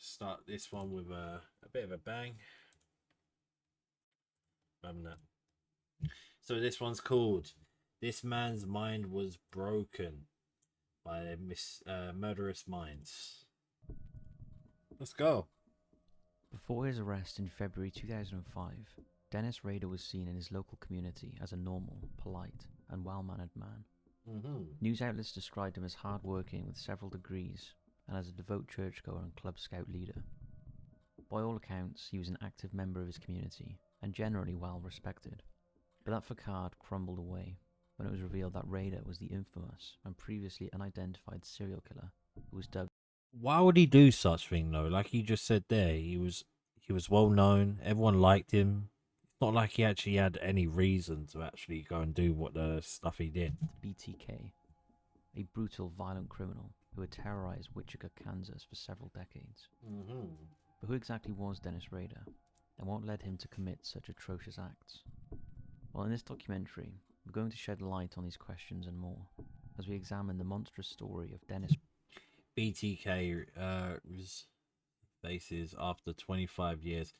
start this one with a bit of a bang. So this one's called "This Man's Mind Was Broken" by Murderous Minds. Let's go. Before his arrest in February 2005, Dennis Rader was seen in his local community as a normal, polite, and well-mannered man. News outlets described him as hard-working with several degrees and as a devout churchgoer and Club Scout leader. By all accounts, he was an active member of his community and generally well respected. But that facade crumbled away when it was revealed that Rader was the infamous and previously unidentified serial killer who was dubbed. Why would he do such thing though? Like you just said there, he was well known. Everyone liked him. It's not like he actually had any reason to actually go and do what the stuff he did. BTK, a brutal, violent criminal who had terrorized Wichita, Kansas for several decades. But who exactly was Dennis Rader, and what led him to commit such atrocious acts? Well, in this documentary, we're going to shed light on these questions and more as we examine the monstrous story of Dennis. BTK faces after 25 years.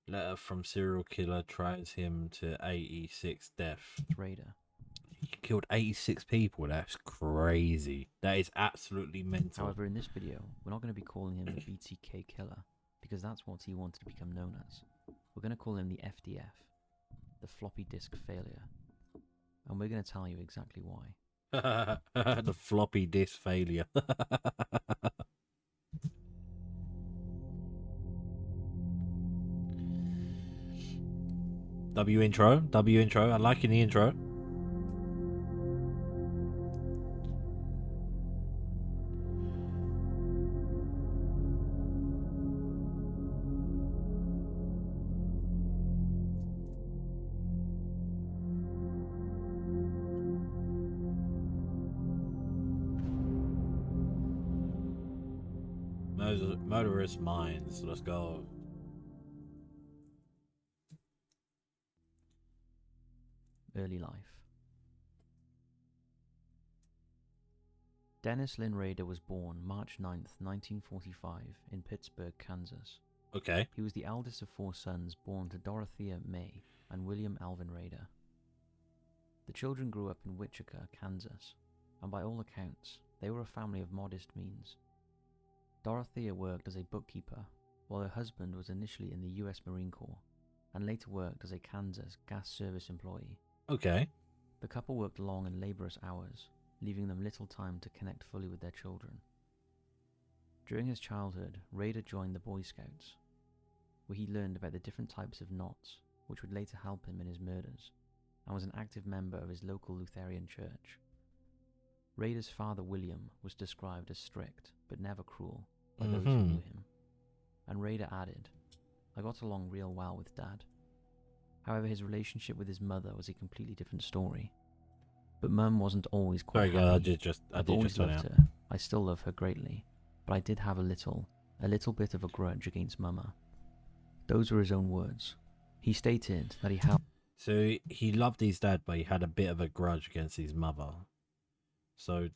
Letter from serial killer tries him to 86 death. Rader. He killed 86 people. That's crazy. That is absolutely mental. However, in this video, we're not going to be calling him the BTK killer because that's what he wanted to become known as. We're going to call him the FDF, the floppy disk failure, and we're going to tell you exactly why. The floppy disk failure. W intro. I like in the intro. Murderous Minds. Let's go. Early life. Dennis Lynn Rader was born March 9th, 1945 in Pittsburgh, Kansas. Okay. He was the eldest of 4 sons born to Dorothea May and William Alvin Rader. The children grew up in Wichita, Kansas, and by all accounts, they were a family of modest means. Dorothea worked as a bookkeeper, while her husband was initially in the U.S. Marine Corps, and later worked as a Kansas gas service employee. Okay. The couple worked long and laborious hours, leaving them little time to connect fully with their children. During his childhood, Rader joined the Boy Scouts, where he learned about the different types of knots, which would later help him in his murders, and was an active member of his local Lutheran church. Rader's father, William, was described as strict, but never cruel, by those who knew him. And Rader added, "I got along real well with Dad." Hahowever, his relationship with his mother was a completely different story. But Mum wasn't always quite happy. I've always loved her. I still love her greatly, but I did have a little bit of a grudge against Mama. Those were his own words. He stated that he had... So he loved his dad, but he had a bit of a grudge against his mother. So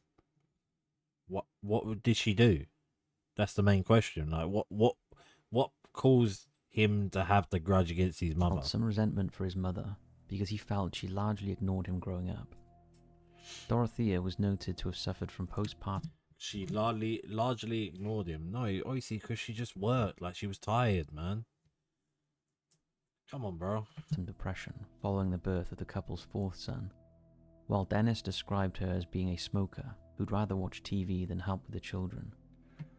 what did she do? That's the main question. Like what caused him to have the grudge against his mother? Some resentment for his mother because he felt she largely ignored him growing up. Dorothea was noted to have suffered from postpartum. She largely ignored him. No, obviously because she just worked. Like she was tired, man. Come on, bro. Some depression following the birth of the couple's 4th son, while Dennis described her as being a smoker who'd rather watch TV than help with the children,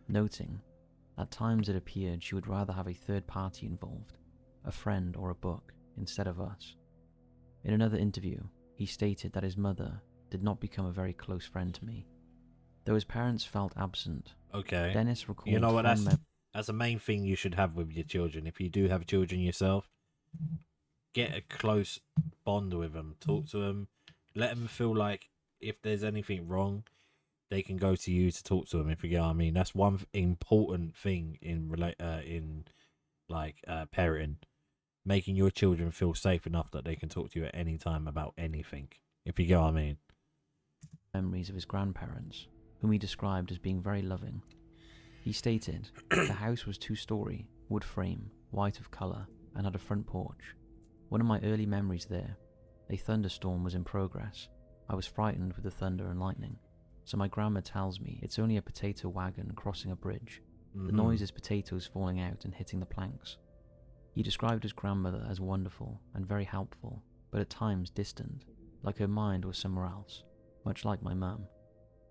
noting, at times it appeared she would rather have a third party involved, a friend or a book, instead of us. In another interview, he stated that his mother did not become a very close friend to me. Though his parents felt absent, okay. Dennis recalled... You know what, that's the main thing you should have with your children. If you do have children yourself, get a close bond with them. Talk to them. Let them feel like if there's anything wrong, they can go to you to talk to them, if you get what I mean. That's one important thing in parenting. Making your children feel safe enough that they can talk to you at any time about anything, if you get what I mean. Memories of his grandparents, whom he described as being very loving. He stated, the house was 2-story, wood frame, white of colour, and had a front porch. One of my early memories there, a thunderstorm was in progress. I was frightened with the thunder and lightning, so my grandma tells me it's only a potato wagon crossing a bridge. The noise is potatoes falling out and hitting the planks. He described his grandmother as wonderful and very helpful, but at times distant, like her mind was somewhere else, much like my mum.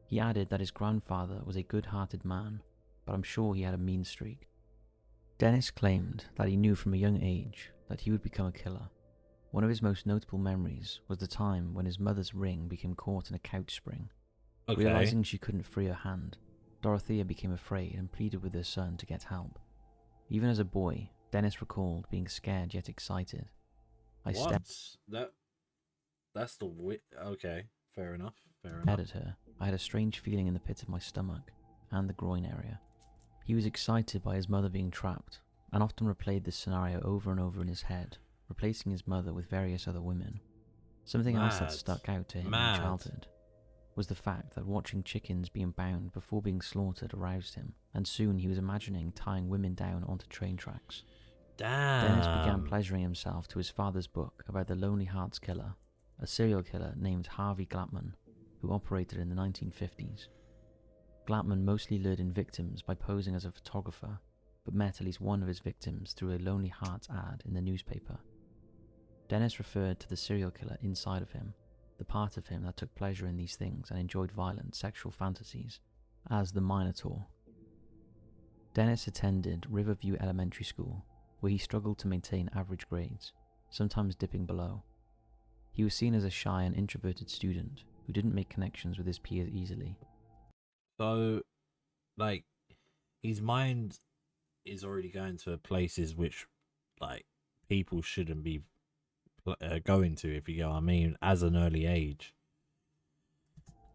He added that his grandfather was a good-hearted man, but I'm sure he had a mean streak. Dennis claimed that he knew from a young age that he would become a killer. One of his most notable memories was the time when his mother's ring became caught in a couch spring. Okay. Realizing she couldn't free her hand, Dorothea became afraid and pleaded with her son to get help. Even as a boy, Dennis recalled being scared yet excited. That's the okay, fair enough. Stared at her. I had a strange feeling in the pit of my stomach and the groin area. He was excited by his mother being trapped, and often replayed this scenario over and over in his head, replacing his mother with various other women. Something else that stuck out to him in childhood was the fact that watching chickens being bound before being slaughtered aroused him, and soon he was imagining tying women down onto train tracks. Damn. Dennis began pleasuring himself to his father's book about the Lonely Hearts Killer, a serial killer named Harvey Glattman, who operated in the 1950s. Glattman mostly lured in victims by posing as a photographer, but met at least one of his victims through a Lonely Hearts ad in the newspaper. Dennis referred to the serial killer inside of him, the part of him that took pleasure in these things and enjoyed violent sexual fantasies, as the Minotaur. Dennis attended Riverview Elementary School, where he struggled to maintain average grades, sometimes dipping below. He was seen as a shy and introverted student who didn't make connections with his peers easily. So, like, his mind is already going to places which, like, people shouldn't be going to, if you get what I mean, as an early age.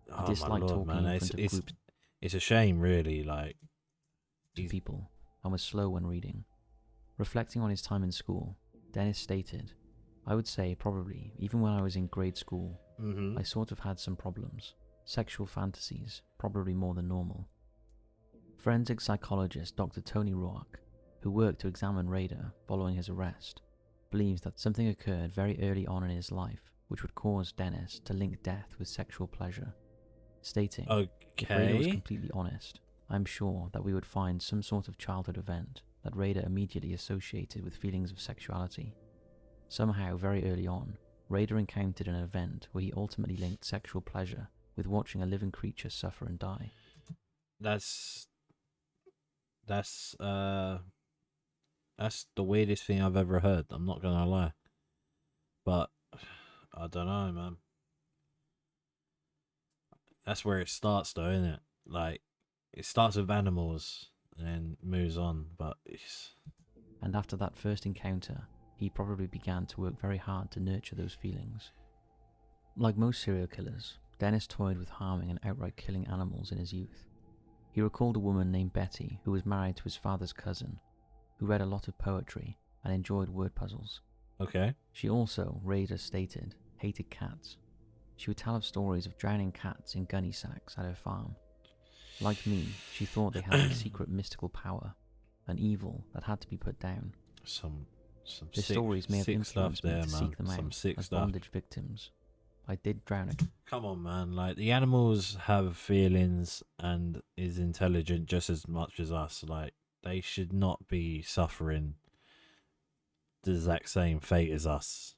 He disliked talking in front of groups. It's a shame, really. Like, people, and was slow when reading. Reflecting on his time in school, Dennis stated, I would say probably, even when I was in grade school, I sort of had some problems. Sexual fantasies, probably more than normal. Forensic psychologist Dr. Tony Roark, who worked to examine Rader following his arrest, believes that something occurred very early on in his life which would cause Dennis to link death with sexual pleasure, stating, if Rader was completely honest, I'm sure that we would find some sort of childhood event that Rader immediately associated with feelings of sexuality. Somehow, very early on, Rader encountered an event where he ultimately linked sexual pleasure with watching a living creature suffer and die. That's the weirdest thing I've ever heard. I'm not gonna lie, but I don't know, man. That's where it starts, though, isn't it? Like, it starts with animals and then moves on. And after that first encounter, he probably began to work very hard to nurture those feelings. Like most serial killers, Dennis toyed with harming and outright killing animals in his youth. He recalled a woman named Betty who was married to his father's cousin, who read a lot of poetry and enjoyed word puzzles. Okay. She also, Rader stated, hated cats. She would tell of stories of drowning cats in gunny sacks at her farm. Like me, she thought they had a secret mystical power, an evil that had to be put down. The stories may have influenced me to seek them out as bondage victims. I did drown a cat. Come on, man. Like, the animals have feelings and is intelligent just as much as us. Like, they should not be suffering the exact same fate as us.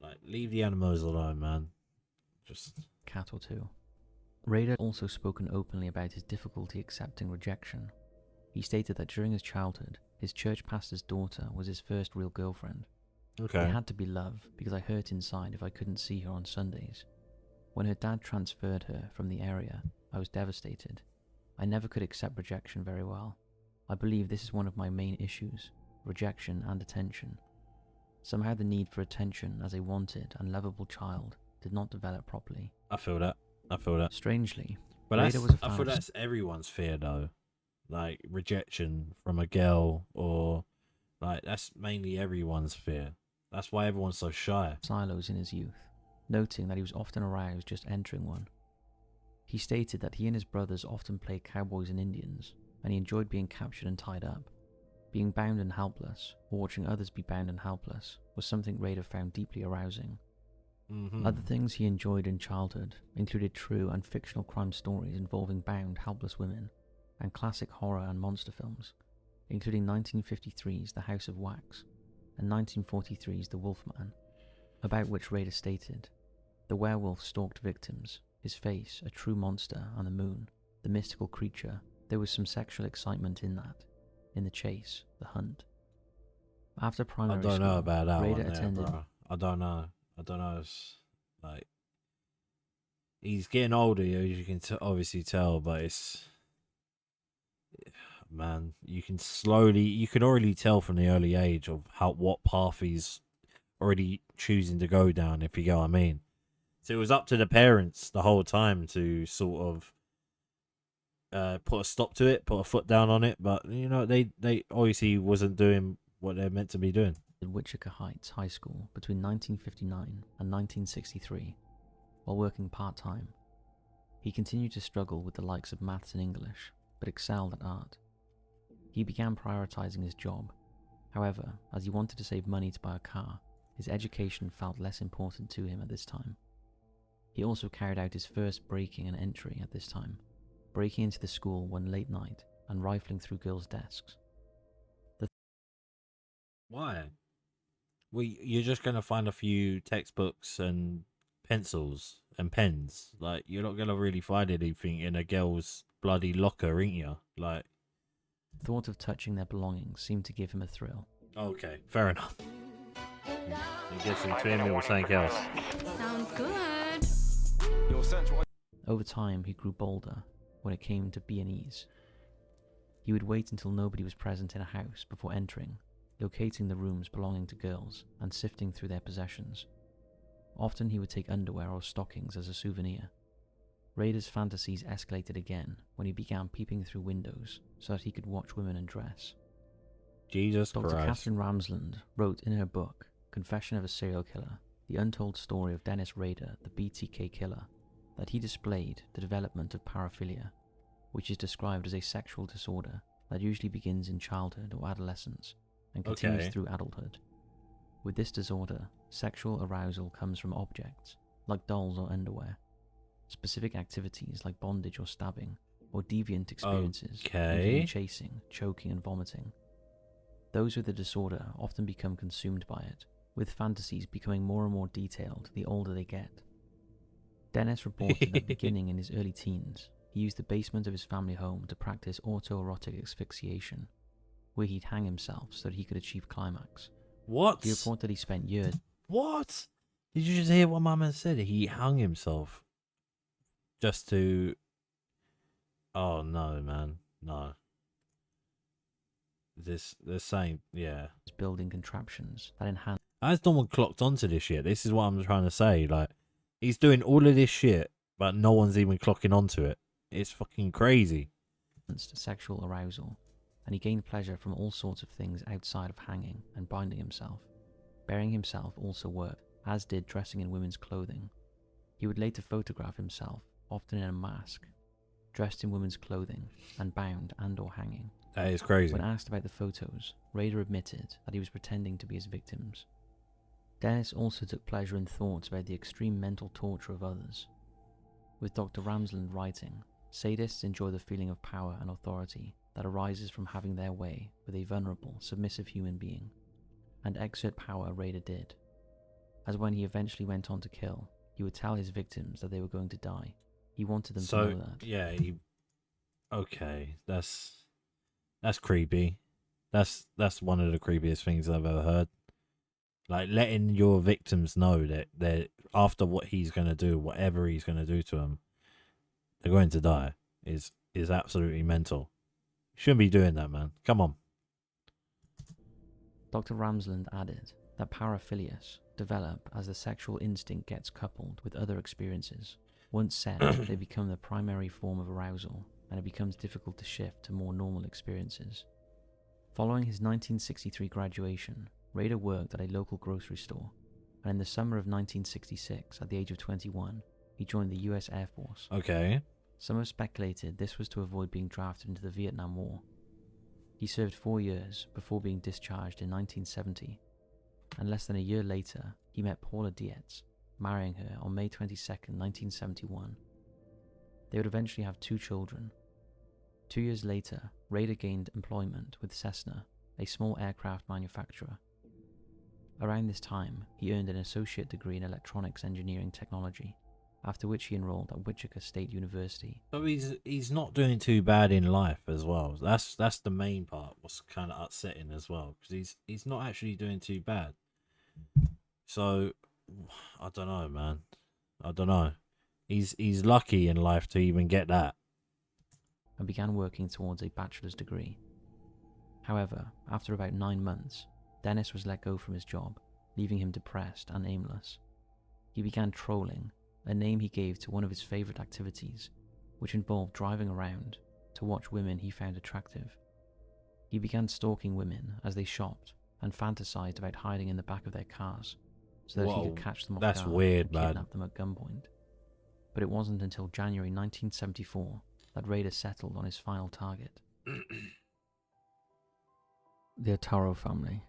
Like, leave the animals alone, man. Just cat or two. Rader also spoken openly about his difficulty accepting rejection. He stated that during his childhood, his church pastor's daughter was his first real girlfriend. okay. It had to be love because I hurt inside if I couldn't see her on Sundays. When her dad transferred her from the area, I was devastated. I never could accept rejection very well. I believe this is one of my main issues, rejection and attention. Somehow the need for attention as a wanted and lovable child did not develop properly. I feel that. Strangely, But Rader was a fan I feel of that's everyone's fear, though. Like, rejection from a girl, or like, that's mainly everyone's fear. That's why everyone's so shy. silos in his youth, noting that he was often aroused just entering one. He stated that he and his brothers often played cowboys and Indians, and he enjoyed being captured and tied up. Being bound and helpless, or watching others be bound and helpless, was something Rader found deeply arousing. Other things he enjoyed in childhood included true and fictional crime stories involving bound, helpless women, and classic horror and monster films, including 1953's The House of Wax and 1943's The Wolfman, about which Rader stated, "The werewolf stalked victims, his face, a true monster, on the moon, the mystical creature. There was some sexual excitement in that, in the chase, the hunt." After primary school, I don't know about that Rader one there, attended. bro. I don't know. It's like he's getting older, as you can obviously tell, but it's, man, you can already tell from the early age of what path he's already choosing to go down, if you get what I mean. So it was up to the parents the whole time to sort of put a stop to it, put a foot down on it, but they obviously wasn't doing what they're meant to be doing. In Wichita Heights High School between 1959 and 1963, while working part-time. He continued to struggle with the likes of maths and English, but excelled at art. He began prioritizing his job. However, as he wanted to save money to buy a car, his education felt less important to him at this time. He also carried out his first breaking and entry at this time, breaking into the school one late night and rifling through girls' desks. Why? Well, you're just gonna find a few textbooks and pencils and pens. Like, you're not gonna really find anything in a girl's bloody locker, ain't you? Like, The thought of touching their belongings seemed to give him a thrill. okay, fair enough. You get some twin or something else. Sounds good. Over time, he grew bolder when it came to B&Es. He would wait until nobody was present in a house before entering, locating the rooms belonging to girls and sifting through their possessions. Often he would take underwear or stockings as a souvenir. Rader's fantasies escalated again when he began peeping through windows so that he could watch women undress. Jesus Dr. Christ. Catherine Ramsland wrote in her book, Confession of a Serial Killer, the untold story of Dennis Rader, the BTK killer, that he displayed the development of paraphilia, which is described as a sexual disorder that usually begins in childhood or adolescence and continues through adulthood. With this disorder, sexual arousal comes from objects, like dolls or underwear, specific activities like bondage or stabbing, or deviant experiences, including chasing, choking, and vomiting. Those with the disorder often become consumed by it, with fantasies becoming more and more detailed the older they get. Dennis reported that beginning in his early teens, he used the basement of his family home to practice autoerotic asphyxiation, where he'd hang himself so that he could achieve climax. What? He reported that he spent years... What? Did you just hear what Mama said? He hung himself just to... Oh, no, man. No. They're saying, yeah. building contraptions that enhance... Has no one clocked onto this shit? This is what I'm trying to say. Like, he's doing all of this shit, but no one's even clocking onto it. It's fucking crazy. Sexual arousal, and he gained pleasure from all sorts of things outside of hanging and binding himself. Burying himself also worked, as did dressing in women's clothing. He would later photograph himself, often in a mask, dressed in women's clothing, and bound and or hanging. That is crazy. When asked about the photos, Rader admitted that he was pretending to be his victims. Dennis also took pleasure in thoughts about the extreme mental torture of others. With Dr. Ramsland writing, sadists enjoy the feeling of power and authority that arises from having their way with a vulnerable, submissive human being, and exert power Rader did. As when he eventually went on to kill, he would tell his victims that they were going to die. He wanted them to know that. Yeah, okay, that's creepy. That's one of the creepiest things I've ever heard. Like, letting your victims know that they're, after what he's going to do, whatever he's going to do to them, they're going to die is absolutely mental. Shouldn't be doing that, man. Come on. Dr. Ramsland added that paraphilias develop as the sexual instinct gets coupled with other experiences. Once set, they become the primary form of arousal, and it becomes difficult to shift to more normal experiences. Following his 1963 graduation, Rader worked at a local grocery store, and in the summer of 1966, at the age of 21, he joined the US Air Force. Okay. Some have speculated this was to avoid being drafted into the Vietnam War. He served 4 years before being discharged in 1970, and less than a year later, he met Paula Dietz, marrying her on May 22, 1971. They would eventually have 2 children. 2 years later, Rader gained employment with Cessna, a small aircraft manufacturer. Around this time, he earned an associate degree in electronics engineering technology, after which he enrolled at Wichita State University. So he's not doing too bad in life as well. That's the main part. What's kind of upsetting as well, because he's not actually doing too bad. So I don't know, man. I don't know. He's lucky in life to even get that. And began working towards a bachelor's degree. However, after about 9 months, Dennis was let go from his job, leaving him depressed and aimless. He began trolling, a name he gave to one of his favourite activities, which involved driving around to watch women he found attractive. He began stalking women as they shopped and fantasized about hiding in the back of their cars so that he could catch them off guard weird, and man. kidnap them at gunpoint. But it wasn't until January 1974 that Rader settled on his final target. The Otero family.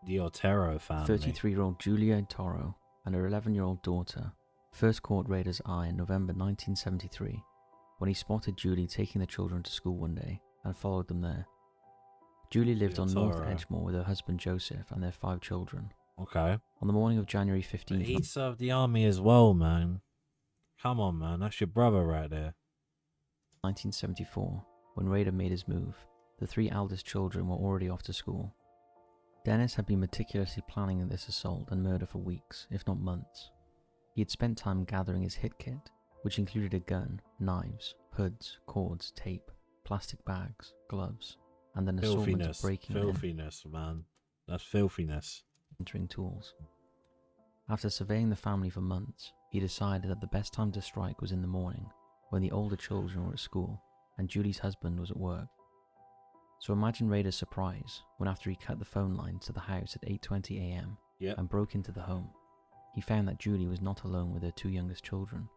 The Otero family. 33-year-old Julia Otero and her 11-year-old daughter first caught Rader's eye in November 1973 when he spotted Julie taking the children to school one day and followed them there. Julie lived on North Edgemore with her husband Joseph and their 5 children. Okay. On the morning of January 15th... He served the army as well, man. Come on, man. That's your brother right there. 1974, when Rader made his move, the 3 eldest children were already off to school. Dennis had been meticulously planning this assault and murder for weeks, if not months. He had spent time gathering his hit kit, which included a gun, knives, hoods, cords, tape, plastic bags, gloves, and an assortment of breaking and filthiness, man. That's filthiness. Entering tools. After surveying the family for months, he decided that the best time to strike was in the morning, when the older children were at school and Julie's husband was at work. So imagine Rader's surprise when, after he cut the phone lines to the house at 8:20 a.m. and broke into the home, he found that Julie was not alone with her 2 youngest children.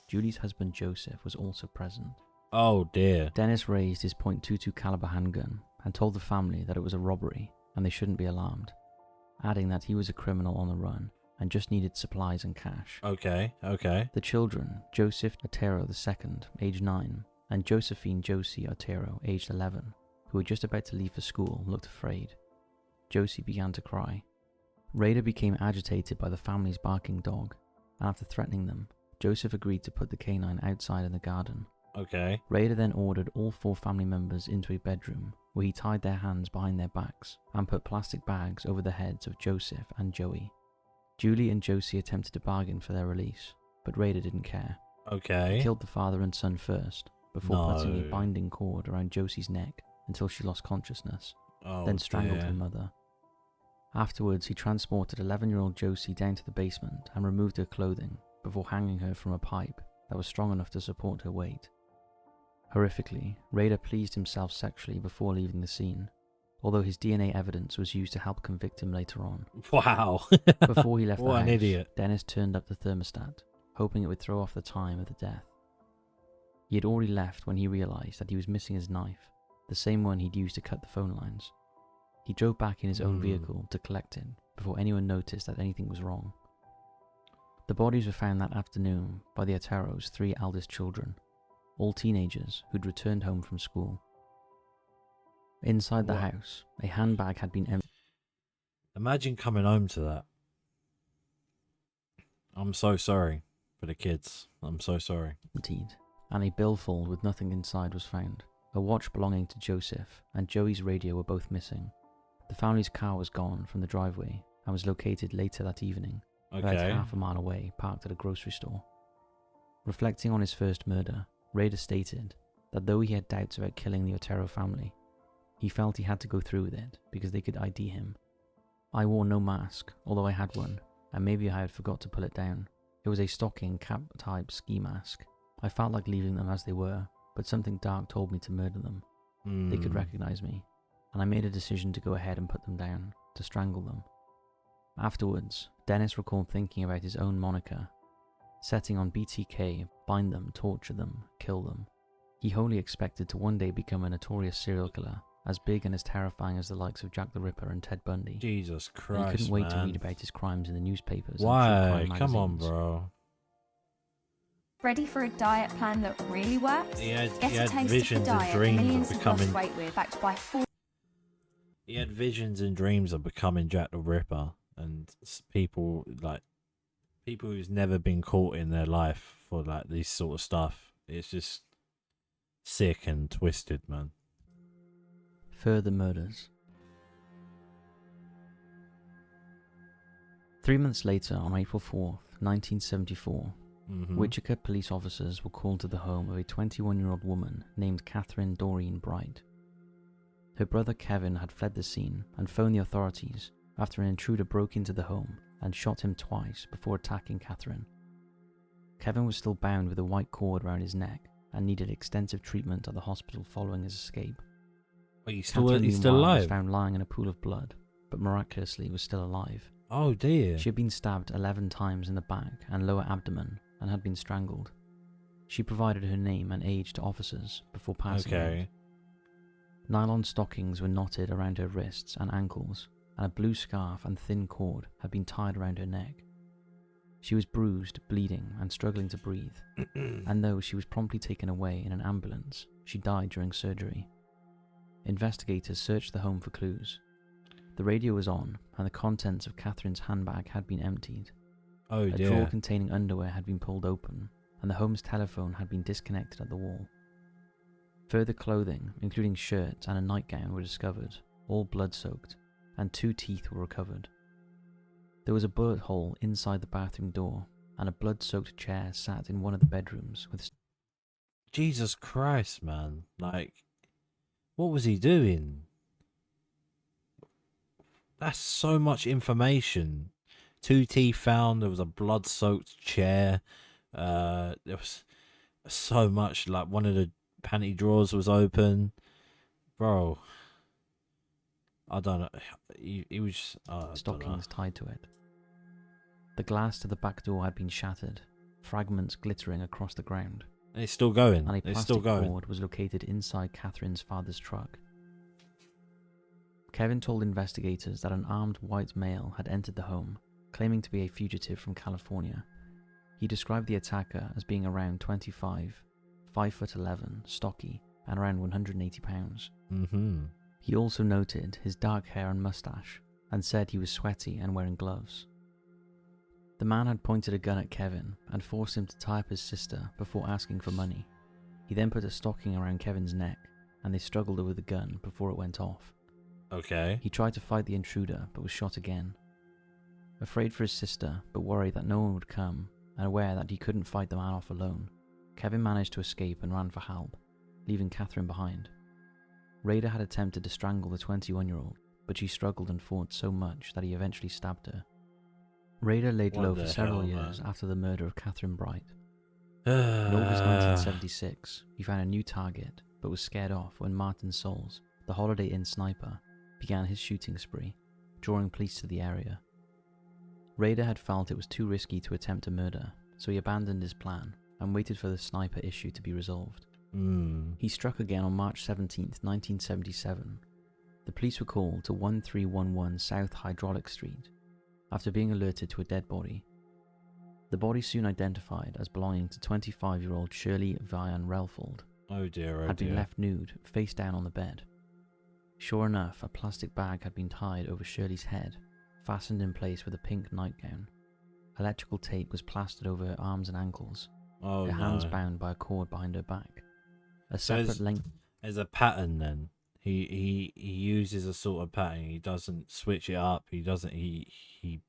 Julie's husband Joseph was also present. Oh dear. Dennis raised his .22 caliber handgun and told the family that it was a robbery and they shouldn't be alarmed, adding that he was a criminal on the run and just needed supplies and cash. Okay. The children, Joseph Otero II, aged 9, and Josephine Josie Otero, aged 11, who were just about to leave for school, looked afraid. Josie began to cry. Rader became agitated by the family's barking dog, and after threatening them, Joseph agreed to put the canine outside in the garden. Okay. Rader then ordered all 4 family members into a bedroom, where he tied their hands behind their backs and put plastic bags over the heads of Joseph and Joey. Julie and Josie attempted to bargain for their release, but Rader didn't care. Okay. He killed the father and son first, before putting a binding cord around Josie's neck until she lost consciousness, then strangled her mother. Afterwards, he transported 11-year-old Josie down to the basement and removed her clothing before hanging her from a pipe that was strong enough to support her weight. Horrifically, Rader pleased himself sexually before leaving the scene, although his DNA evidence was used to help convict him later on. Wow. Before he left the What house, an idiot. Dennis turned up the thermostat, hoping it would throw off the time of the death. He had already left when he realised that he was missing his knife, the same one he'd used to cut the phone lines. He drove back in his own vehicle to collect it before anyone noticed that anything was wrong. The bodies were found that afternoon by the Otero's 3 eldest children, all teenagers who'd returned home from school. Inside the house, a handbag had been emptied. Imagine coming home to that. I'm so sorry for the kids. I'm so sorry. And a billfold with nothing inside was found. A watch belonging to Joseph and Joey's radio were both missing. The family's car was gone from the driveway and was located later that evening, about half a mile away, parked at a grocery store. Reflecting on his first murder, Rader stated that though he had doubts about killing the Otero family, he felt he had to go through with it because they could ID him. I wore no mask, although I had one, and maybe I had forgot to pull it down. It was a stocking cap-type ski mask. I felt like leaving them as they were, but something dark told me to murder them. They could recognize me, and I made a decision to go ahead and put them down, to strangle them. Afterwards, Dennis recalled thinking about his own moniker, setting on BTK, bind them, torture them, kill them. He wholly expected to one day become a notorious serial killer, as big and as terrifying as the likes of Jack the Ripper and Ted Bundy. Jesus And Christ, he couldn't wait to man. read about his crimes in the newspapers. Why? And true crime Come on, magazines. bro. Ready for a diet plan that really works? He had Get a taste of visions the and diet dreams of millions have becoming. lost weight with, backed by He had visions and dreams of becoming Jack the Ripper, and people who's never been caught in their life for like this sort of stuff. It's just sick and twisted, man. Further murders. 3 months later, on April 4th, 1974, Wichita police officers were called to the home of a 21-year-old woman named Catherine Doreen Bright. Her brother Kevin had fled the scene and phoned the authorities after an intruder broke into the home and shot him twice before attacking Catherine. Kevin was still bound with a white cord around his neck and needed extensive treatment at the hospital following his escape. Wait, he's Catherine, still meanwhile, was alive? found lying in a pool of blood, but miraculously was still alive. Oh dear. She had been stabbed 11 times in the back and lower abdomen and had been strangled. She provided her name and age to officers before passing out. Okay. Nylon stockings were knotted around her wrists and ankles, and a blue scarf and thin cord had been tied around her neck. She was bruised, bleeding, and struggling to breathe, and though she was promptly taken away in an ambulance, she died during surgery. Investigators searched the home for clues. The radio was on, and the contents of Catherine's handbag had been emptied. Oh A dear. drawer containing underwear had been pulled open, and the home's telephone had been disconnected at the wall. Further clothing, including shirts and a nightgown, were discovered, all blood-soaked, and 2 teeth were recovered. There was a bullet hole inside the bathroom door, and a blood-soaked chair sat in one of the bedrooms with... Jesus Christ, man. Like, what was he doing? That's so much information. 2 teeth found. There was a blood-soaked chair. There was so much. Like, one of the panty drawers was open. Bro. I don't know. He was just... I don't know. stockings tied to it. The glass to the back door had been shattered, fragments glittering across the ground, It's still going. and a It's still plastic going. cord was located inside Catherine's father's truck. Kevin told investigators that an armed white male had entered the home, claiming to be a fugitive from California. He described the attacker as being around 25, 5'11", stocky, and around 180 pounds. He also noted his dark hair and mustache, and said he was sweaty and wearing gloves. The man had pointed a gun at Kevin and forced him to tie up his sister before asking for money. He then put a stocking around Kevin's neck, and they struggled over the gun before it went off. Okay. He tried to fight the intruder, but was shot again. Afraid for his sister, but worried that no one would come, and aware that he couldn't fight the man off alone, Kevin managed to escape and ran for help, leaving Catherine behind. Rader had attempted to strangle the 21-year-old, but she struggled and fought so much that he eventually stabbed her. Rader laid What low the for several hell, years man? after the murder of Catherine Bright. In August 1976, he found a new target, but was scared off when Martin Soles, the Holiday Inn sniper, began his shooting spree, drawing police to the area. Rader had felt it was too risky to attempt a murder, so he abandoned his plan and waited for the sniper issue to be resolved. He struck again on March 17, 1977. The police were called to 1311 South Hydraulic Street after being alerted to a dead body. The body, soon identified as belonging to 25-year-old Shirley Vian Relfold, Oh dear, had been left nude, face down on the bed. Sure enough, a plastic bag had been tied over Shirley's head, fastened in place with a pink nightgown. Electrical tape was plastered over her arms and ankles, Oh her no. hands bound by a cord behind her back. A So separate length... There's a pattern then. He uses a sort of pattern. He doesn't switch it up. He doesn't. He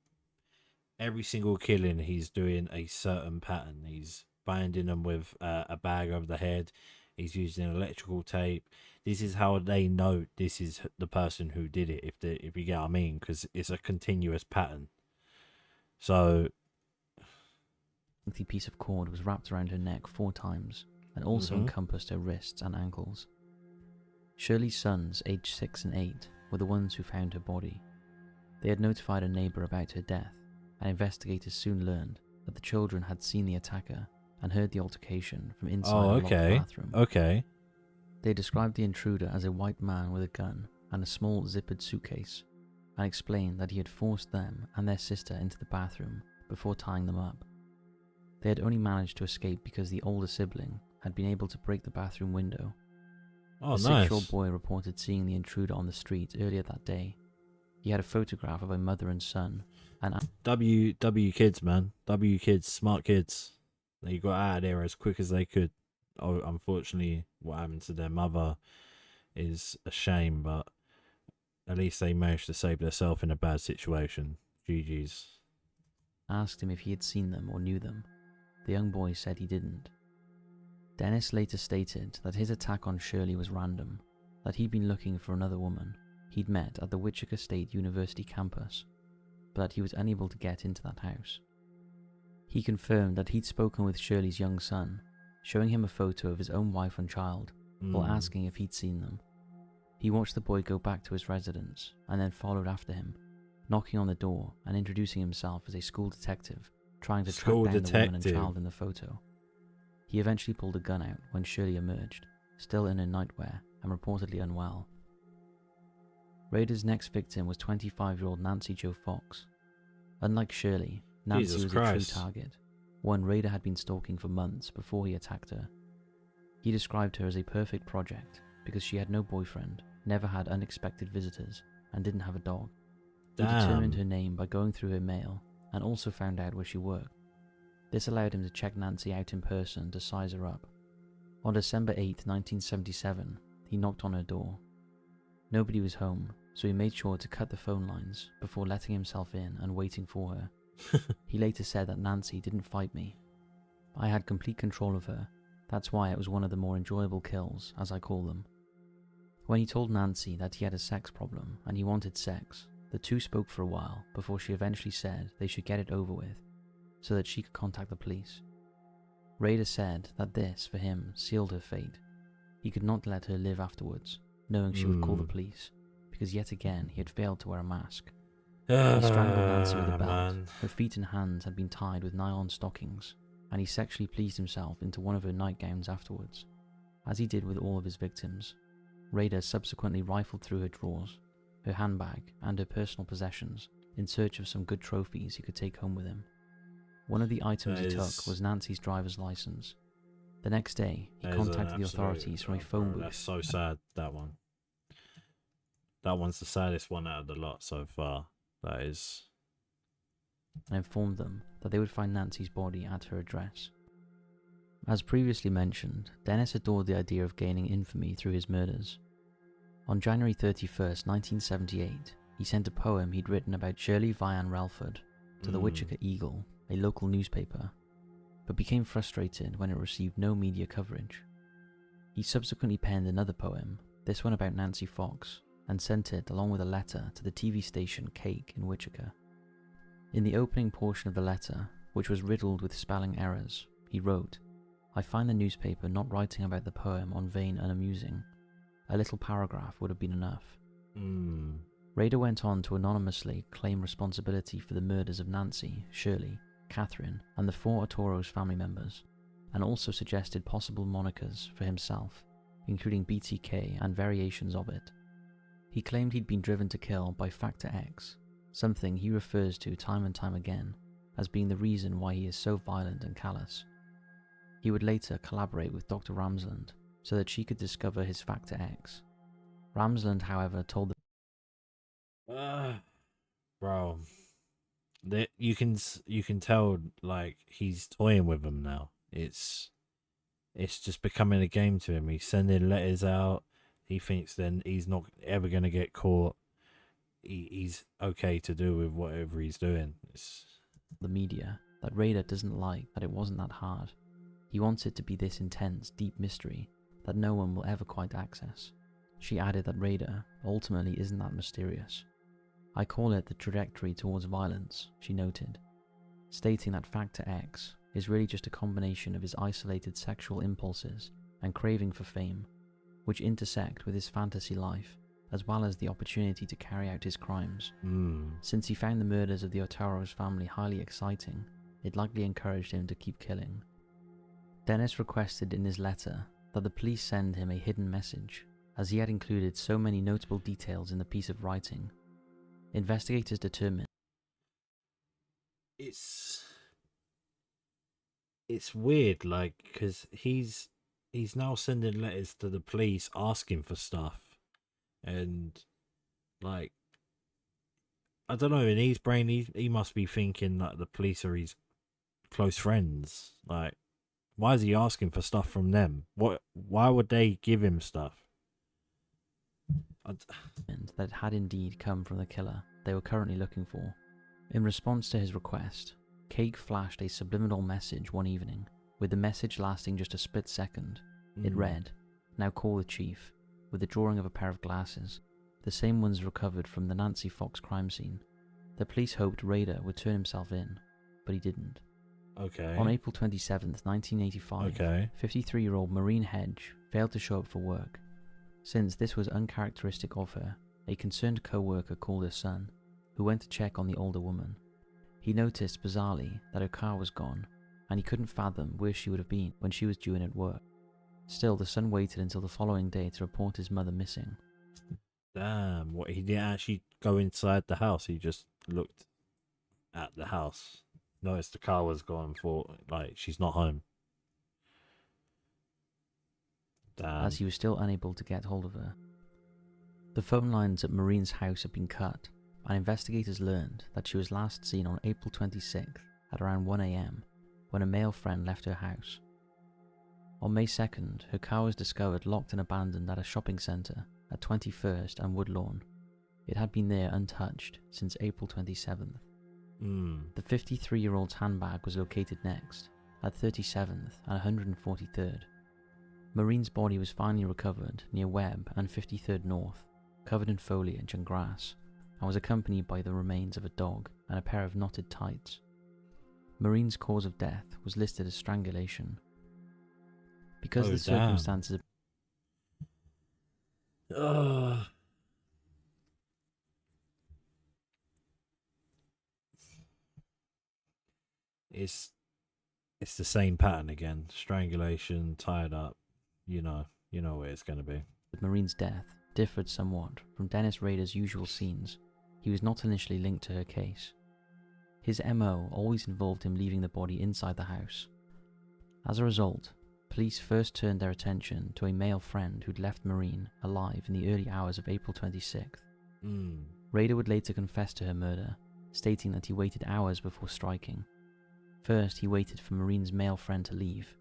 every single killing he's doing a certain pattern. He's binding them with a bag over the head. He's using electrical tape. This is how they know this is the person who did it. If you get what I mean, because it's a continuous pattern. So lengthy piece of cord was wrapped around her neck 4 times and also encompassed her wrists and ankles. Shirley's sons, aged 6 and 8, were the ones who found her body. They had notified a neighbour about her death, and investigators soon learned that the children had seen the attacker and heard the altercation from inside Oh, a locked okay. bathroom. Okay. They described the intruder as a white man with a gun and a small zippered suitcase, and explained that he had forced them and their sister into the bathroom before tying them up. They had only managed to escape because the older sibling had been able to break the bathroom window. Oh, The nice. 6-year-old boy reported seeing the intruder on the street earlier that day. He had a photograph of a mother and son, and W kids, man. W kids, smart kids. They got out of there as quick as they could. Oh, unfortunately, what happened to their mother is a shame, but at least they managed to save themselves in a bad situation. GG's. asked him if he had seen them or knew them. The young boy said he didn't. Dennis later stated that his attack on Shirley was random, that he'd been looking for another woman he'd met at the Wichita State University campus, but that he was unable to get into that house. He confirmed that he'd spoken with Shirley's young son, showing him a photo of his own wife and child, while asking if he'd seen them. He watched the boy go back to his residence and then followed after him, knocking on the door and introducing himself as a school detective trying to track down the woman and child in the photo. He eventually pulled a gun out when Shirley emerged, still in her nightwear and reportedly unwell. Rader's next victim was 25-year-old Nancy Jo Fox. Unlike Shirley, Nancy Jesus was Christ. a true target, one Rader had been stalking for months before he attacked her. He described her as a perfect project because she had no boyfriend, never had unexpected visitors, and didn't have a dog. He determined her name by going through her mail and also found out where she worked. This allowed him to check Nancy out in person to size her up. On December 8, 1977, he knocked on her door. Nobody was home, so he made sure to cut the phone lines before letting himself in and waiting for her. He later said that Nancy didn't fight me. I had complete control of her. That's why it was one of the more enjoyable kills, as I call them. When he told Nancy that he had a sex problem and he wanted sex, the two spoke for a while before she eventually said they should get it over with, so that she could contact the police. Rader said that this, for him, sealed her fate. He could not let her live afterwards, knowing she would call the police, because yet again he had failed to wear a mask. He strangled Nancy with a belt. Man. Her feet and hands had been tied with nylon stockings, and he sexually pleased himself into one of her nightgowns afterwards. As he did with all of his victims, Rader subsequently rifled through her drawers, her handbag, and her personal possessions in search of some good trophies he could take home with him. One of the items he took was Nancy's driver's license. The next day, he contacted the authorities from a phone booth. That's so sad, that one. That one's the saddest one out of the lot so far. That is. And informed them that they would find Nancy's body at her address. As previously mentioned, Dennis adored the idea of gaining infamy through his murders. On January 31st, 1978, he sent a poem he'd written about Shirley Vian Relford to the Wichita Eagle, a local newspaper, but became frustrated when it received no media coverage. He subsequently penned another poem, this one about Nancy Fox, and sent it along with a letter to the TV station Cake in Wichita. In the opening portion of the letter, which was riddled with spelling errors, he wrote, "I find the newspaper not writing about the poem on vein unamusing. A little paragraph would have been enough." Rader went on to anonymously claim responsibility for the murders of Nancy, Shirley, Catherine, and the 4 Otoro's family members, and also suggested possible monikers for himself, including BTK and variations of it. He claimed he'd been driven to kill by Factor X, something he refers to time and time again as being the reason why he is so violent and callous. He would later collaborate with Dr. Ramsland so that she could discover his Factor X. Ramsland, however, told the Bro, you can tell like he's toying with them now. It's just becoming a game to him. He's sending letters out. He thinks then he's not ever gonna get caught. He's okay to do with whatever he's doing. the media that Rader doesn't like that it wasn't that hard. He wants it to be this intense, deep mystery that no one will ever quite access. She added that Rader ultimately isn't that mysterious. "I call it the trajectory towards violence," she noted, stating that Factor X is really just a combination of his isolated sexual impulses and craving for fame, which intersect with his fantasy life, as well as the opportunity to carry out his crimes. Since he found the murders of the Otero's family highly exciting, it likely encouraged him to keep killing. Dennis requested in his letter that the police send him a hidden message, as he had included so many notable details in the piece of writing. Investigators determined It's weird, like, because he's now sending letters to the police asking for stuff, and like, I don't know, in his brain he must be thinking that the police are his close friends. Like, why is he asking for stuff from them? Why would they give him stuff? that it had indeed come from the killer they were currently looking for. In response to his request, Cake flashed a subliminal message one evening, with the message lasting just a split second. It read, "Now call the chief," with a drawing of a pair of glasses, the same ones recovered from the Nancy Fox crime scene. The police hoped Rader would turn himself in, but he didn't. Okay. On April 27th, 1985, 53-year-old Maureen Hedge failed to show up for work. Since this was uncharacteristic of her, a concerned co-worker called her son, who went to check on the older woman. He noticed, bizarrely, that her car was gone, and he couldn't fathom where she would have been when she was due in at work. Still, the son waited until the following day to report his mother missing. Damn, what, he didn't actually go inside the house, he just looked at the house, noticed the car was gone, thought, like, she's not home. Damn. As he was still unable to get hold of her. The phone lines at Maureen's house had been cut, and investigators learned that she was last seen on April 26th at around 1 a.m. when a male friend left her house. On May 2nd, her car was discovered locked and abandoned at a shopping centre at 21st and Woodlawn. It had been there untouched since April 27th. The 53-year-old's handbag was located next, at 37th and 143rd. Maureen's body was finally recovered near Webb and 53rd North, covered in foliage and grass, and was accompanied by the remains of a dog and a pair of knotted tights. Maureen's cause of death was listed as strangulation. Because the circumstances... It's the same pattern again. Strangulation, tied up. You know where it's going to be. Maureen's death differed somewhat from Dennis Rader's usual scenes. He was not initially linked to her case. His MO always involved him leaving the body inside the house. As a result, police first turned their attention to a male friend who'd left Maureen alive in the early hours of April 26th. Rader would later confess to her murder, stating that he waited hours before striking. First, he waited for Maureen's male friend to leave.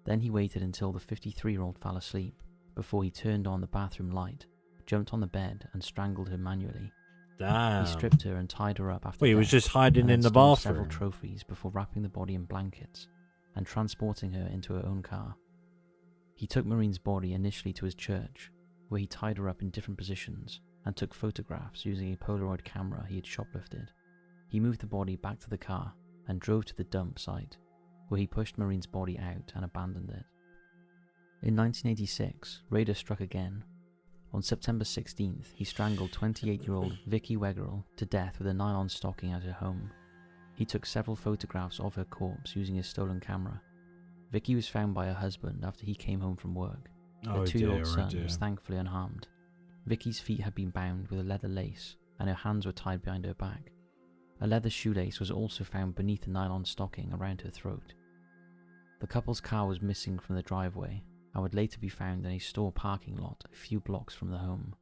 Then he waited until the 53-year-old fell asleep, before he turned on the bathroom light, jumped on the bed and strangled her manually. Damn. He stripped her and tied her up after Wait, he was death, just hiding and in the stole bathroom? several trophies before wrapping the body in blankets and transporting her into her own car. He took Maureen's body initially to his church, where he tied her up in different positions and took photographs using a Polaroid camera he had shoplifted. He moved the body back to the car and drove to the dump site, where he pushed Maureen's body out and abandoned it. In 1986, Rader struck again. On September 16th, he strangled 28-year-old Vicky Weggerl to death with a nylon stocking at her home. He took several photographs of her corpse using his stolen camera. Vicky was found by her husband after he came home from work. Her 2-year-old son was thankfully unharmed. Vicky's feet had been bound with a leather lace, and her hands were tied behind her back. A leather shoelace was also found beneath the nylon stocking around her throat. The couple's car was missing from the driveway and would later be found in a store parking lot a few blocks from the home.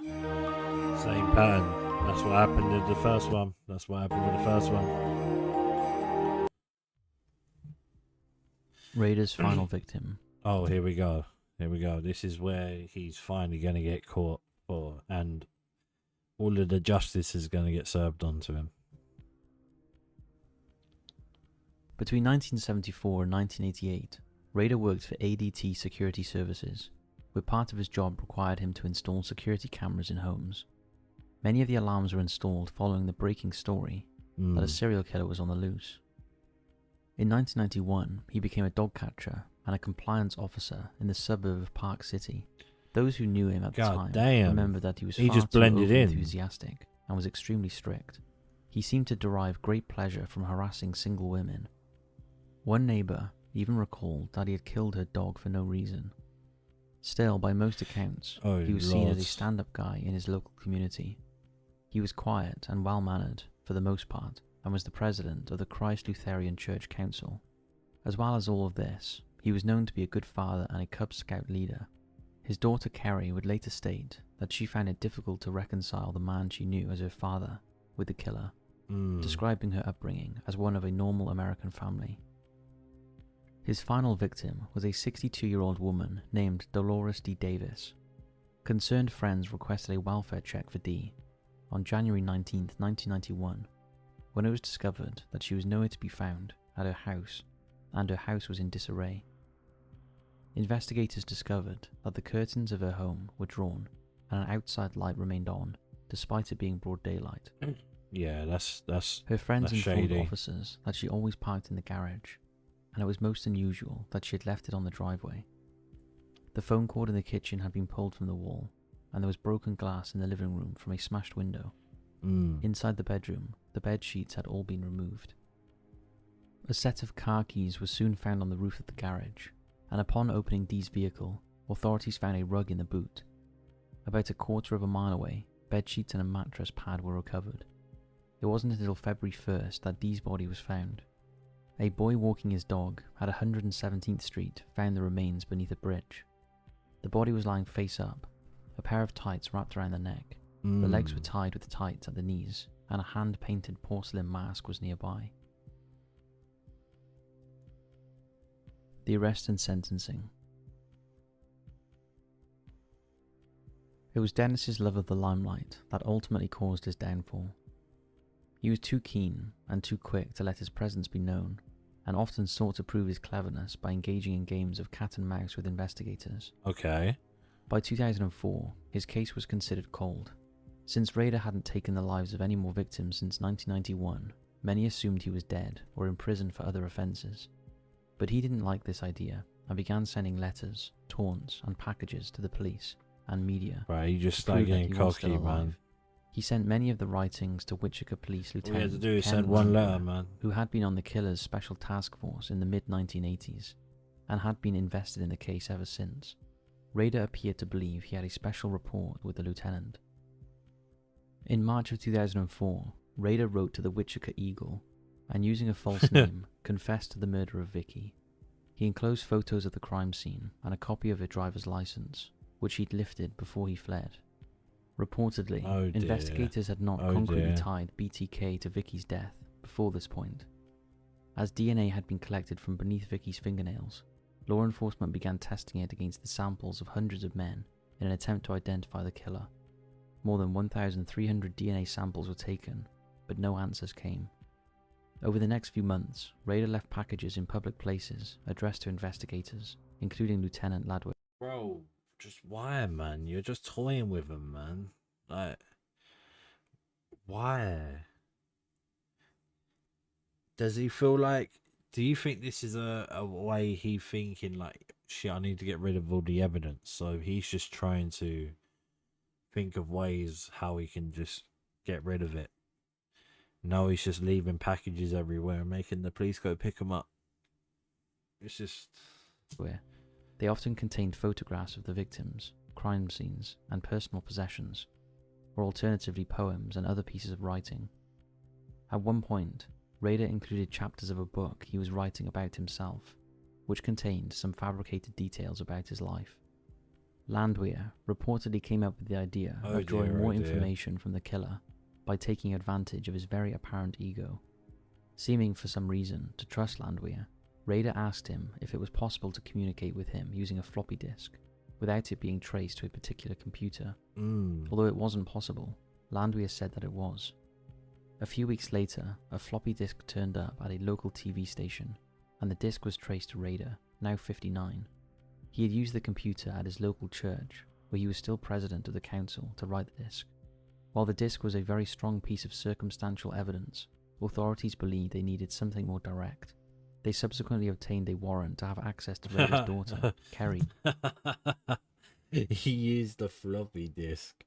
Same pattern. That's what happened with the first one. Rader's final victim. Oh, here we go. This is where he's finally going to get caught for, and all of the justice is going to get served onto him. Between 1974 and 1988, Rader worked for ADT Security Services, where part of his job required him to install security cameras in homes. Many of the alarms were installed following the breaking story that a serial killer was on the loose. In 1991, he became a dog catcher and a compliance officer in the suburb of Park City. Those who knew him at the time remember that he was far too enthusiastic and was extremely strict. He seemed to derive great pleasure from harassing single women. One neighbour even recalled that he had killed her dog for no reason. Still, by most accounts, Oh, he was seen as a Lord. stand-up guy in his local community. He was quiet and well-mannered, for the most part, and was the president of the Christ Lutheran Church Council. As well as all of this, he was known to be a good father and a Cub Scout leader. His daughter Kerry would later state that she found it difficult to reconcile the man she knew as her father with the killer, describing her upbringing as one of a normal American family. His final victim was a 62-year-old woman named Dolores D. Davis. Concerned friends requested a welfare check for Dee on January 19, 1991, when it was discovered that she was nowhere to be found at her house, and her house was in disarray. Investigators discovered that the curtains of her home were drawn and an outside light remained on, despite it being broad daylight. Yeah, that's Her friends that's informed shady. officers that she always parked in the garage, and it was most unusual that she had left it on the driveway. The phone cord in the kitchen had been pulled from the wall, and there was broken glass in the living room from a smashed window. Inside the bedroom, the bed sheets had all been removed. A set of car keys was soon found on the roof of the garage, and upon opening Dee's vehicle, authorities found a rug in the boot. About a quarter of a mile away, bed sheets and a mattress pad were recovered. It wasn't until February 1st that Dee's body was found. A boy walking his dog at 117th Street found the remains beneath a bridge. The body was lying face up, a pair of tights wrapped around the neck. The legs were tied with tights at the knees, and a hand-painted porcelain mask was nearby. The arrest and sentencing. It was Dennis's love of the limelight that ultimately caused his downfall. He was too keen and too quick to let his presence be known, and often sought to prove his cleverness by engaging in games of cat and mouse with investigators. Okay. By 2004, his case was considered cold. Since Rader hadn't taken the lives of any more victims since 1991, many assumed he was dead or in prison for other offences. But he didn't like this idea and began sending letters, taunts and packages to the police and media. Right, you just to start prove that getting he was still cocky, alive. man. He sent many of the writings to Wichita Police All you had to Lieutenant do is Ken send one Landwehr, letter, man. who had been on the killer's special task force in the mid-1980s and had been invested in the case ever since. Rader appeared to believe he had a special rapport with the lieutenant. In March of 2004, Rader wrote to the Wichita Eagle and, using a false name, confessed to the murder of Vicky. He enclosed photos of the crime scene and a copy of her driver's license, which he'd lifted before he fled. Reportedly, Oh dear. investigators had not Oh concretely dear. tied BTK to Vicky's death before this point. As DNA had been collected from beneath Vicky's fingernails, law enforcement began testing it against the samples of hundreds of men in an attempt to identify the killer. More than 1,300 DNA samples were taken, but no answers came. Over the next few months, Rader left packages in public places addressed to investigators, including Lieutenant Landwehr. Bro, just why, man? You're just toying with him, man. Like, why? Does he feel like... Do you think this is a way he thinking, like, shit, I need to get rid of all the evidence? So he's just trying to think of ways how he can just get rid of it. No, he's just leaving packages everywhere and making the police go pick them up. It's just... They often contained photographs of the victims, crime scenes, and personal possessions, or alternatively poems and other pieces of writing. At one point, Rader included chapters of a book he was writing about himself, which contained some fabricated details about his life. Landwehr reportedly came up with the idea of drawing more information from the killer by taking advantage of his very apparent ego. Seeming for some reason to trust Landwehr, Rader asked him if it was possible to communicate with him using a floppy disk, without it being traced to a particular computer. Although it wasn't possible, Landwehr said that it was. A few weeks later, a floppy disk turned up at a local TV station, and the disk was traced to Rader, now 59. He had used the computer at his local church, where he was still president of the council, to write the disk. While the disk was a very strong piece of circumstantial evidence, authorities believed they needed something more direct. They subsequently obtained a warrant to have access to Rader's daughter, Kerry. He used the floppy disk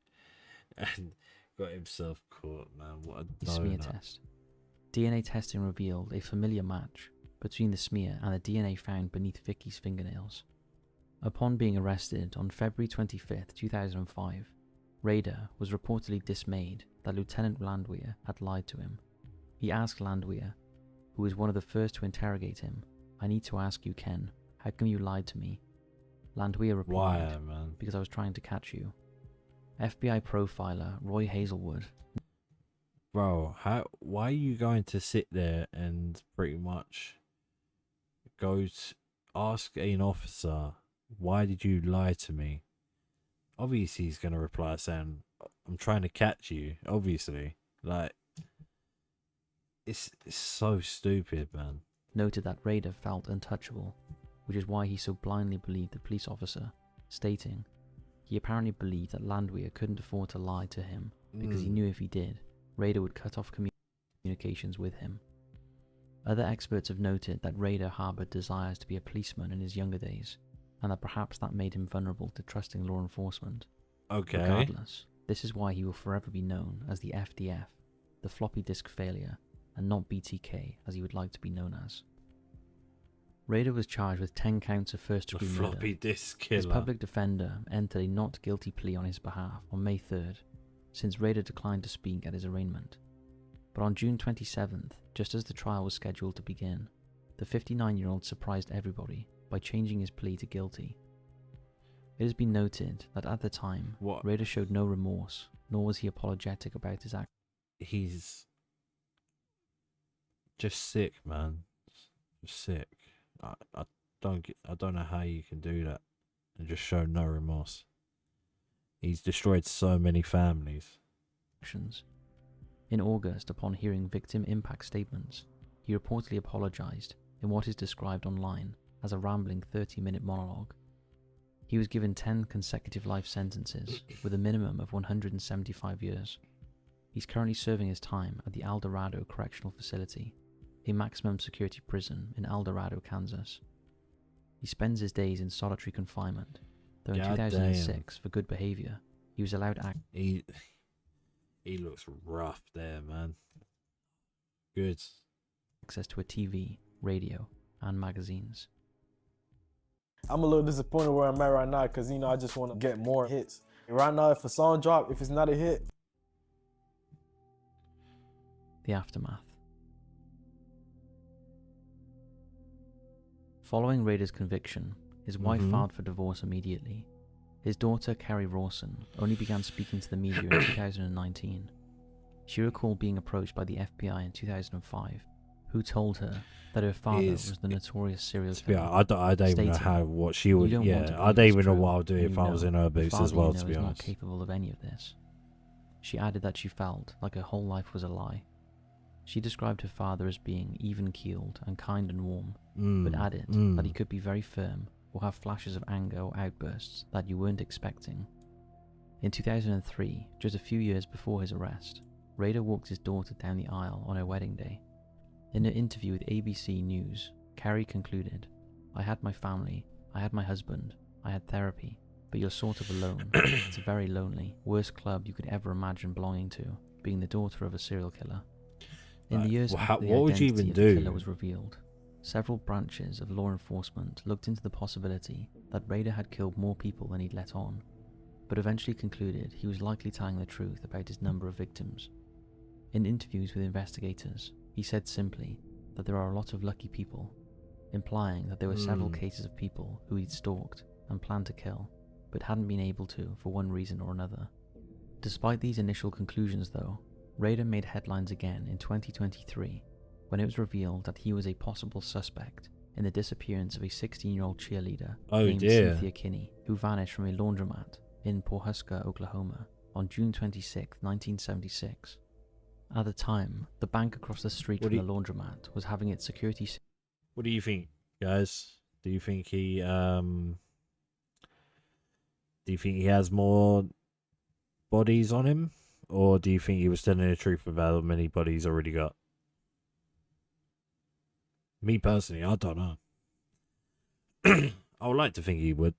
and Got himself caught, man. What a The smear donut. test. DNA testing revealed a familiar match between the smear and the DNA found beneath Vicky's fingernails. Upon being arrested on February 25th, 2005, Rader was reportedly dismayed that Lieutenant Landwehr had lied to him. He asked Landwehr, who was one of the first to interrogate him, "I need to ask you, Ken, how come you lied to me?" Landwehr replied, Why, man? "Because I was trying to catch you." FBI profiler Roy Hazelwood. Bro, why are you going to sit there and pretty much ask an officer, why did you lie to me? Obviously he's gonna reply saying, I'm trying to catch you, obviously. Like, it's so stupid, man. Noted that Rader felt untouchable, which is why he so blindly believed the police officer, stating he apparently believed that Landwehr couldn't afford to lie to him because he knew if he did, Rader would cut off communications with him. Other experts have noted that Rader harbored desires to be a policeman in his younger days, and that perhaps that made him vulnerable to trusting law enforcement. Okay. Regardless, this is why he will forever be known as the FDF, the floppy disk failure, and not BTK as he would like to be known as. Rader was charged with 10 counts of The first-degree murder. floppy disk His killer. public defender entered a not guilty plea on his behalf on May 3rd, since Rader declined to speak at his arraignment. But on June 27th, just as the trial was scheduled to begin, the 59-year-old surprised everybody by changing his plea to guilty. It has been noted that at the time, What? Rader showed no remorse, nor was he apologetic about his act. He's just sick, man. Just sick. I don't know how you can do that and just show no remorse. He's destroyed so many families. Actions. In August, upon hearing victim impact statements, he reportedly apologized in what is described online as a rambling 30-minute monologue. He was given 10 consecutive life sentences with a minimum of 175 years. He's currently serving his time at the El Dorado Correctional Facility, a maximum security prison in El Dorado, Kansas. He spends his days in solitary confinement, though in God 2006, for good behavior, he was allowed He looks rough there, man. Good. access to a TV, radio, and magazines. I'm a little disappointed where I'm at right now because, I just want to get more hits. Right now, if a song drop, if it's not a hit. The aftermath. Following Rader's conviction, his wife filed for divorce immediately. His daughter, Carrie Rawson, only began speaking to the media in 2019. She recalled being approached by the FBI in 2005, who told her that her father was the notorious serial killer. I don't even know what she would. "You don't want to Yeah, I believe don't it's even know true, what I'll do and if you I was know in her the boots father as well. you To know be is honest. not capable of any of this." She added that she felt like her whole life was a lie. She described her father as being even-keeled and kind and warm, but added that he could be very firm or have flashes of anger or outbursts that you weren't expecting. In 2003, just a few years before his arrest, Rader walked his daughter down the aisle on her wedding day. In an interview with ABC News, Carrie concluded, "I had my family, I had my husband, I had therapy, but you're sort of alone. It's a very lonely, worst club you could ever imagine belonging to, being the daughter of a serial killer." In the years after the what would you identity even of the do? killer was revealed, several branches of law enforcement looked into the possibility that Rader had killed more people than he'd let on, but eventually concluded he was likely telling the truth about his number of victims. In interviews with investigators, he said simply that there are a lot of lucky people, implying that there were several cases of people who he'd stalked and planned to kill, but hadn't been able to for one reason or another. Despite these initial conclusions though, Rader made headlines again in 2023 when it was revealed that he was a possible suspect in the disappearance of a 16-year-old cheerleader named Cynthia Kinney, who vanished from a laundromat in Pawhuska, Oklahoma on June 26, 1976. At the time, the bank across the street from the laundromat was having its security... What do you think, guys? Do you think he has more bodies on him? Or do you think he was telling the truth with how many bodies he's already got? Me personally, I don't know. I would like to think he would.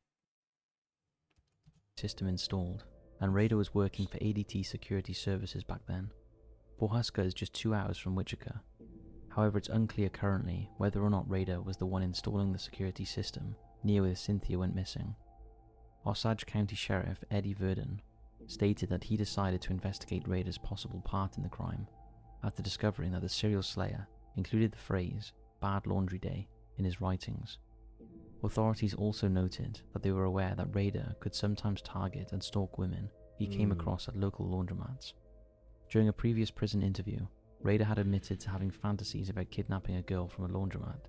system installed, and Rader was working for ADT Security Services back then. Pawhuska is just 2 hours from Wichita. However, it's unclear currently whether or not Rader was the one installing the security system near where Cynthia went missing. Osage County Sheriff Eddie Verdon stated that he decided to investigate Rader's possible part in the crime after discovering that the serial slayer included the phrase "bad laundry day" in his writings. Authorities also noted that they were aware that Rader could sometimes target and stalk women he came across at local laundromats. During a previous prison interview, Rader had admitted to having fantasies about kidnapping a girl from a laundromat.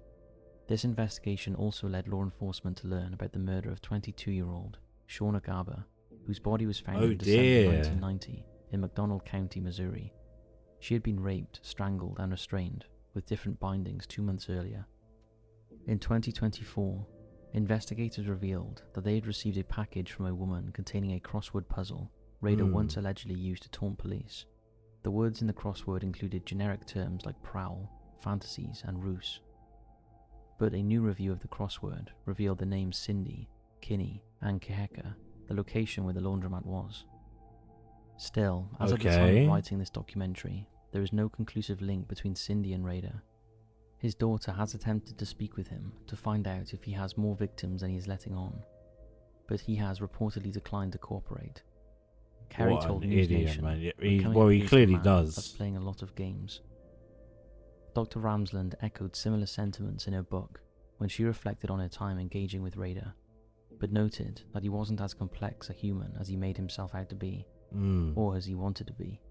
This investigation also led law enforcement to learn about the murder of 22-year-old Shauna Garber, whose body was found in December 1990 in McDonald County, Missouri. She had been raped, strangled, and restrained with different bindings 2 months earlier. In 2024, investigators revealed that they had received a package from a woman containing a crossword puzzle Rader once allegedly used to taunt police. The words in the crossword included generic terms like prowl, fantasies, and ruse. But a new review of the crossword revealed the names Cindy, Kinney, and Keheka, the location where the laundromat was. Still, as of the time of writing this documentary, there is no conclusive link between Cindy and Rader. His daughter has attempted to speak with him to find out if he has more victims than he is letting on, but he has reportedly declined to cooperate. Carrie told News Nation, he clearly does. That's playing a lot of games. Dr. Ramsland echoed similar sentiments in her book when she reflected on her time engaging with Rader, but noted that he wasn't as complex a human as he made himself out to be, or as he wanted to be.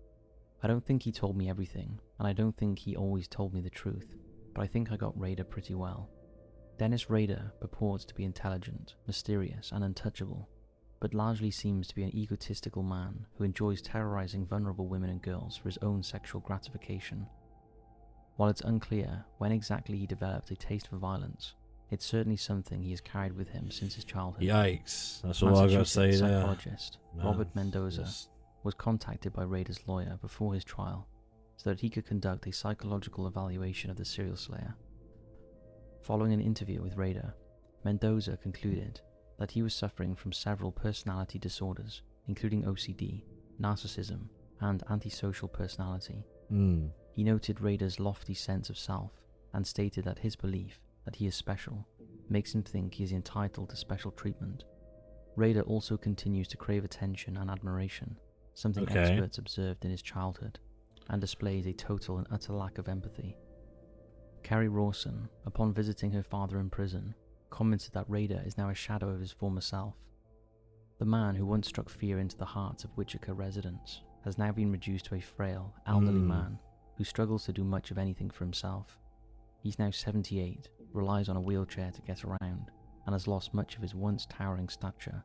I don't think he told me everything, and I don't think he always told me the truth, but I think I got Rader pretty well. Dennis Rader purports to be intelligent, mysterious, and untouchable, but largely seems to be an egotistical man who enjoys terrorizing vulnerable women and girls for his own sexual gratification. While it's unclear when exactly he developed a taste for violence, it's certainly something he has carried with him since his childhood. Yikes, that's all I gotta say there. Psychologist Robert Mendoza was contacted by Rader's lawyer before his trial so that he could conduct a psychological evaluation of the serial slayer. Following an interview with Rader, Mendoza concluded that he was suffering from several personality disorders, including OCD, narcissism, and antisocial personality. He noted Rader's lofty sense of self and stated that his belief that he is special makes him think he is entitled to special treatment. Rader also continues to crave attention and admiration, something experts observed in his childhood, and displays a total and utter lack of empathy. Carrie Rawson, upon visiting her father in prison, commented that Rader is now a shadow of his former self. The man who once struck fear into the hearts of Wichita residents has now been reduced to a frail, elderly man who struggles to do much of anything for himself. He's now 78, relies on a wheelchair to get around, and has lost much of his once towering stature.